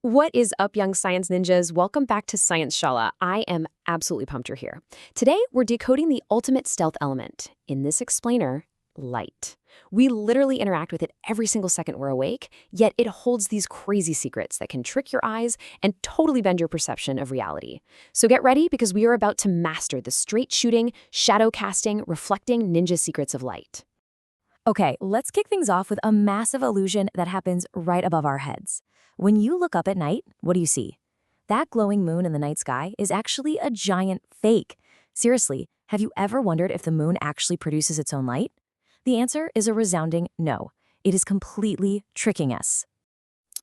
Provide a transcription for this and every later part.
What is up, young science ninjas? Welcome back to ScienceShaala. I am absolutely pumped you're here. Today, we're decoding the ultimate stealth element. In this explainer, light. We literally interact with it every single second we're awake, yet it holds these crazy secrets that can trick your eyes and totally bend your perception of reality. So get ready, because we are about to master the straight shooting, shadow casting, reflecting ninja secrets of light. Okay, let's kick things off with a massive illusion that happens right above our heads. When you look up at night, what do you see? That glowing moon in the night sky is actually a giant fake. Seriously, have you ever wondered if the moon actually produces its own light? The answer is a resounding no. It is completely tricking us.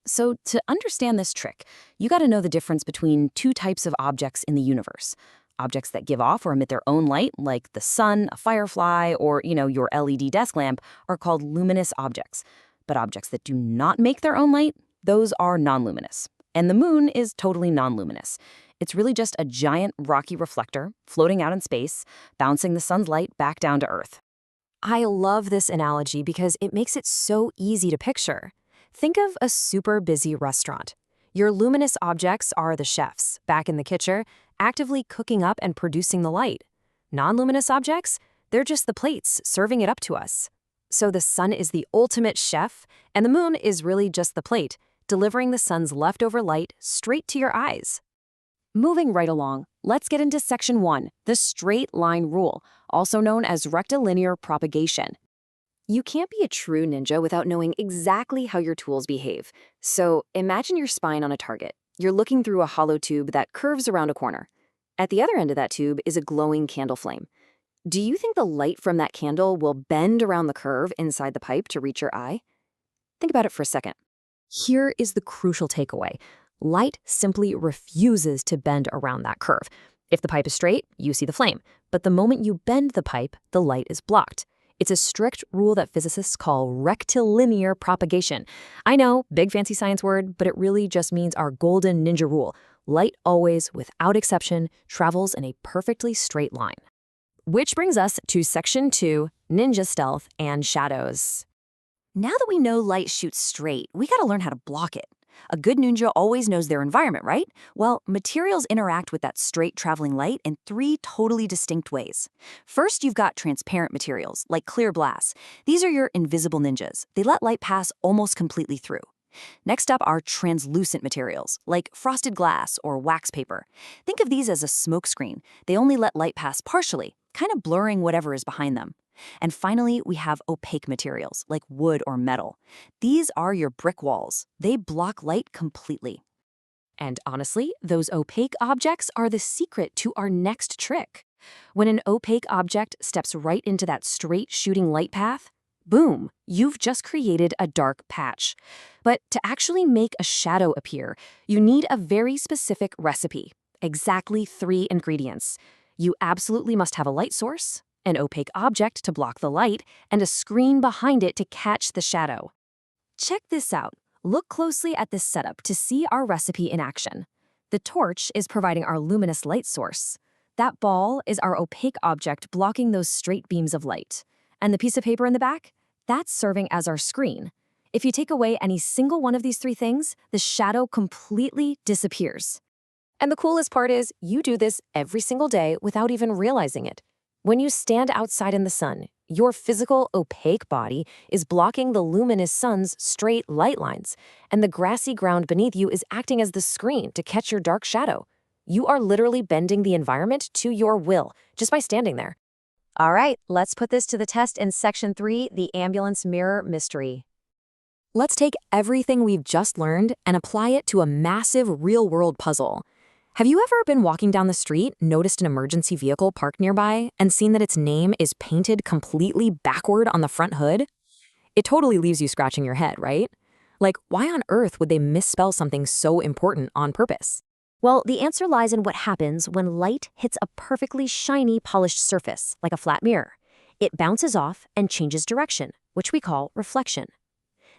So to understand this trick, you got to know the difference between two types of objects in the universe. Objects that give off or emit their own light, like the sun, a firefly, or, your LED desk lamp, are called luminous objects. But objects that do not make their own light, those are non-luminous. And the moon is totally non-luminous. It's really just a giant rocky reflector floating out in space, bouncing the sun's light back down to Earth. I love this analogy because it makes it so easy to picture. Think of a super busy restaurant. Your luminous objects are the chefs, back in the kitchen, actively cooking up and producing the light. Non-luminous objects, they're just the plates serving it up to us. So the sun is the ultimate chef, and the moon is really just the plate, delivering the sun's leftover light straight to your eyes. Moving right along, let's get into Section 1, the straight line rule, also known as rectilinear propagation. You can't be a true ninja without knowing exactly how your tools behave. So imagine your spine on a target. You're looking through a hollow tube that curves around a corner. At the other end of that tube is a glowing candle flame. Do you think the light from that candle will bend around the curve inside the pipe to reach your eye? Think about it for a second. Here is the crucial takeaway. Light simply refuses to bend around that curve. If the pipe is straight, you see the flame. But the moment you bend the pipe, the light is blocked. It's a strict rule that physicists call rectilinear propagation. I know, big fancy science word, but it really just means our golden ninja rule. Light always, without exception, travels in a perfectly straight line. Which brings us to Section 2, Ninja Stealth and Shadows. Now that we know light shoots straight, we gotta learn how to block it. A good ninja always knows their environment, right? Well, materials interact with that straight traveling light in three totally distinct ways. First, you've got transparent materials, like clear glass. These are your invisible ninjas. They let light pass almost completely through. Next up are translucent materials, like frosted glass or wax paper. Think of these as a smoke screen. They only let light pass partially, kind of blurring whatever is behind them. And finally, we have opaque materials, like wood or metal. These are your brick walls. They block light completely. And honestly, those opaque objects are the secret to our next trick. When an opaque object steps right into that straight shooting light path, boom, you've just created a dark patch. But to actually make a shadow appear, you need a very specific recipe. Exactly 3 ingredients. You absolutely must have a light source, an opaque object to block the light, and a screen behind it to catch the shadow. Check this out. Look closely at this setup to see our recipe in action. The torch is providing our luminous light source. That ball is our opaque object blocking those straight beams of light. And the piece of paper in the back? That's serving as our screen. If you take away any single one of these 3 things, the shadow completely disappears. And the coolest part is, you do this every single day without even realizing it. When you stand outside in the sun, your physical opaque body is blocking the luminous sun's straight light lines, and the grassy ground beneath you is acting as the screen to catch your dark shadow. You are literally bending the environment to your will just by standing there. All right, let's put this to the test in Section 3, the ambulance mirror mystery. Let's take everything we've just learned and apply it to a massive real-world puzzle. Have you ever been walking down the street, noticed an emergency vehicle parked nearby, and seen that its name is painted completely backward on the front hood? It totally leaves you scratching your head, right? Like, why on earth would they misspell something so important on purpose? Well, the answer lies in what happens when light hits a perfectly shiny, polished surface, like a flat mirror. It bounces off and changes direction, which we call reflection.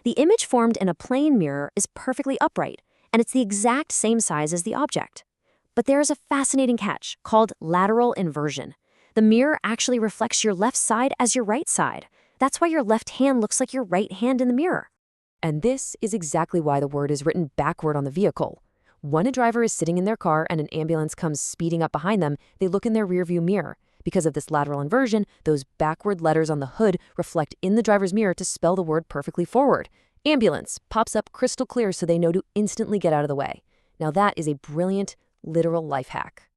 The image formed in a plane mirror is perfectly upright, and it's the exact same size as the object. But there is a fascinating catch called lateral inversion. The mirror actually reflects your left side as your right side. That's why your left hand looks like your right hand in the mirror. And this is exactly why the word is written backward on the vehicle. When a driver is sitting in their car and an ambulance comes speeding up behind them, they look in their rearview mirror. Because of this lateral inversion, those backward letters on the hood reflect in the driver's mirror to spell the word perfectly forward. Ambulance pops up crystal clear so they know to instantly get out of the way. Now that is a brilliant, literal life hack.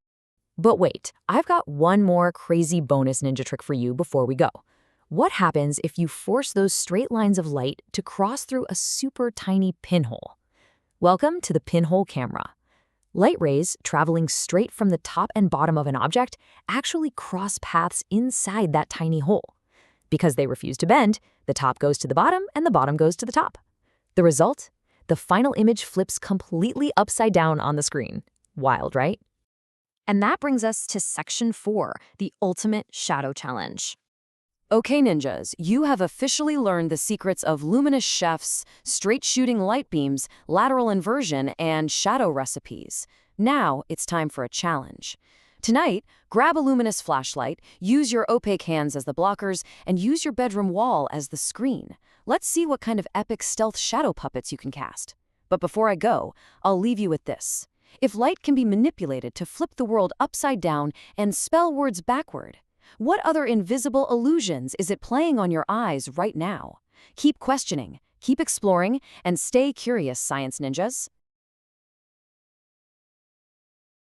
But wait, I've got one more crazy bonus ninja trick for you before we go. What happens if you force those straight lines of light to cross through a super tiny pinhole? Welcome to the pinhole camera. Light rays traveling straight from the top and bottom of an object actually cross paths inside that tiny hole. Because they refuse to bend, the top goes to the bottom and the bottom goes to the top. The result? The final image flips completely upside down on the screen. Wild, right? And that brings us to Section 4, the Ultimate Shadow Challenge. Okay, ninjas, you have officially learned the secrets of luminous chefs, straight-shooting light beams, lateral inversion, and shadow recipes. Now it's time for a challenge. Tonight, grab a luminous flashlight, use your opaque hands as the blockers, and use your bedroom wall as the screen. Let's see what kind of epic stealth shadow puppets you can cast. But before I go, I'll leave you with this. If light can be manipulated to flip the world upside down and spell words backward, what other invisible illusions is it playing on your eyes right now? Keep questioning, keep exploring, and stay curious, science ninjas.